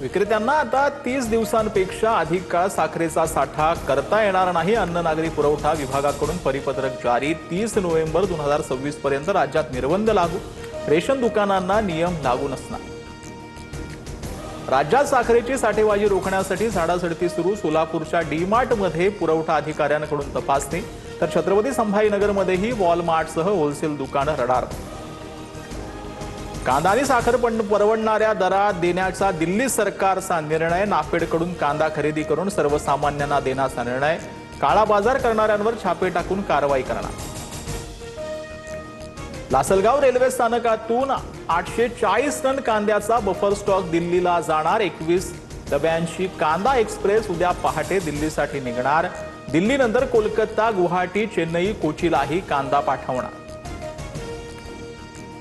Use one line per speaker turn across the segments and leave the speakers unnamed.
विक्रेत्यांना आता 30 दिवसांपेक्षा अधिक काळ साखरेचा साठा करता येणार नाही। अन्न नागरी पुरवठा विभागाकडून परिपत्रक जारी। 30 नोव्हेंबर 2026 पर्यंत राज्यात निर्बंध लागू। रेशन दुकानांना नियम लागू नसणार। राज्यात साखरेची साठेबाजी रोखण्यासाठी झाडाझडती सुरू। सोलापूरच्या डी-मार्ट मध्ये पुरवठा अधिकाऱ्यांकडून तपासणी, तर छत्रपती संभाजीनगरमध्येही वॉलमार्टसह होलसेल दुकानं रडार। कांदा आणि साखर परवडणाऱ्या दरात देण्याचा दिल्ली सरकारचा निर्णय। नाफेडकडून कांदा खरेदी करून सर्वसामान्यांना देण्याचा निर्णय। काळा बाजार करणाऱ्यांवर छापे टाकून कारवाई करणार। लासलगाव रेल्वे स्थानकातून 840 टन कांद्याचा बफर स्टॉक दिल्लीला जाणार। 21 डब्यांची कांदा एक्सप्रेस उद्या पहाटे दिल्लीसाठी निघणार। दिल्लीनंतर कोलकाता, गुवाहाटी, चेन्नई, कोचीलाही कांदा पाठवणार।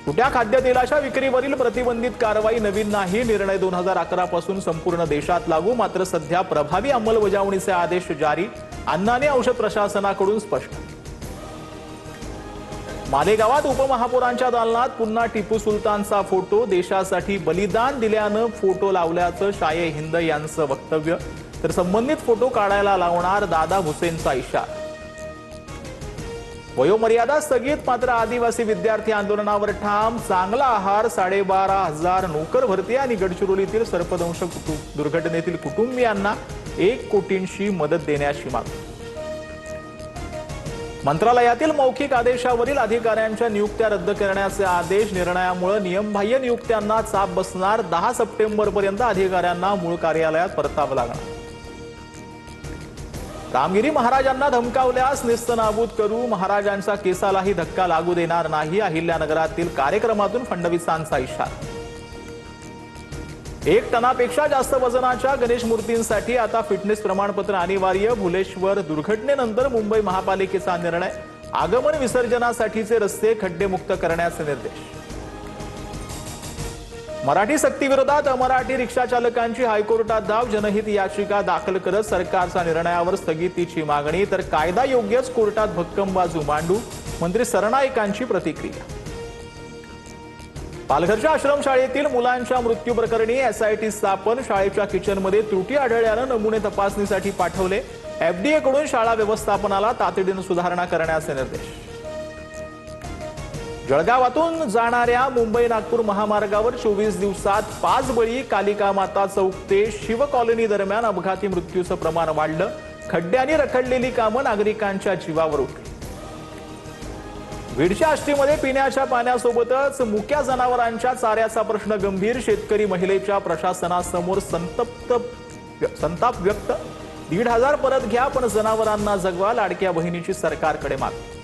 सुट्या खाद्यतेलाच्या विक्रीवरील प्रतिबंधित कारवाई नवीन नाही। निर्णय 2011 पासून संपूर्ण देशात लागू। मात्र सध्या प्रभावी अंमलबजावणीचे आदेश जारी। अन्न आणि औषध प्रशासनाकडून स्पष्ट। मालेगावात उपमहापौरांच्या दालनात पुन्हा टिपू सुलतानचा फोटो। देशासाठी बलिदान दिल्यानं फोटो लावल्याचं शाये हिंद यांचं वक्तव्य। तर संबंधित फोटो काढायला लावणार, दादा हुसेनचा इशारा। वयोमर्यादा स्थगित, मात्र आदिवासी विद्यार्थी आंदोलनावर ठाम। चांगला आहार, 12,500 नोकर भरती आणि गडचिरोलीतील सर्पदंश दुर्घटनेतील कुटुंबियांना 1 कोटींची मदत देण्याची मागणी। मंत्रालयातील मौखिक आदेशावरील अधिकाऱ्यांच्या नियुक्त्या रद्द करण्याचे आदेश। निर्णयामुळे नियमबाह्य नियुक्त्यांना चाप बसणार। 10 सप्टेंबरपर्यंत अधिकाऱ्यांना मूळ कार्यालयात परतावं लागणार। रामगिरी महाराजांना धमकावल्यास नेस्तनाबूत करू। महाराजांच्या केसालाही धक्का लागू देणार नाही। अहिल्यानगरातील कार्यक्रमातून फडणवीसांचा इशारा। 1 टनापेक्षा जास्त वजनाच्या गणेश मूर्तींसाठी आता फिटनेस प्रमाणपत्र अनिवार्य। भुलेश्वर दुर्घटनेनंतर मुंबई महापालिकेचा निर्णय। आगमन विसर्जनासाठीचे रस्ते खड्डेमुक्त करण्याचे निर्देश। मराठी सक्तीविरोधात अमराठी रिक्षा चालकांची हायकोर्टात धाव। जनहित याचिका दाखल करत सरकारच्या निर्णयावर स्थगितीची मागणी। तर कायदा योग्यच, कोर्टात भक्कम बाजू मांडू। मंत्री सरनाईकांची प्रतिक्रिया। पालघरच्या आश्रमशाळेतील मुलांच्या मृत्यू प्रकरणी एसआयटी स्थापन। शाळेच्या किचनमध्ये त्रुटी आढळल्यानं नमुने तपासणीसाठी पाठवले। एफडीए कडून शाळा व्यवस्थापनाला तातडीने सुधारणा करण्याचे निर्देश। जळगावातून जाणाऱ्या मुंबई नागपूर महामार्गावर 24 दिवसात 5 बळी। कालिका माता चौक ते शिव कॉलनी दरम्यान अपघाती मृत्यूचं प्रमाण वाढलं। खड्ड्यांनी रखडलेली कामं नागरिकांच्या जीवावर उठली। बीडच्या आष्टीमध्ये पिण्याच्या पाण्यासोबतच मुक्या जनावरांच्या चाऱ्याचा प्रश्न गंभीर। शेतकरी महिलेच्या प्रशासनासमोर संताप व्यक्त। 1,500 परत घ्या, पण जनावरांना जगवा। लाडक्या बहिणीची सरकारकडे मागणी।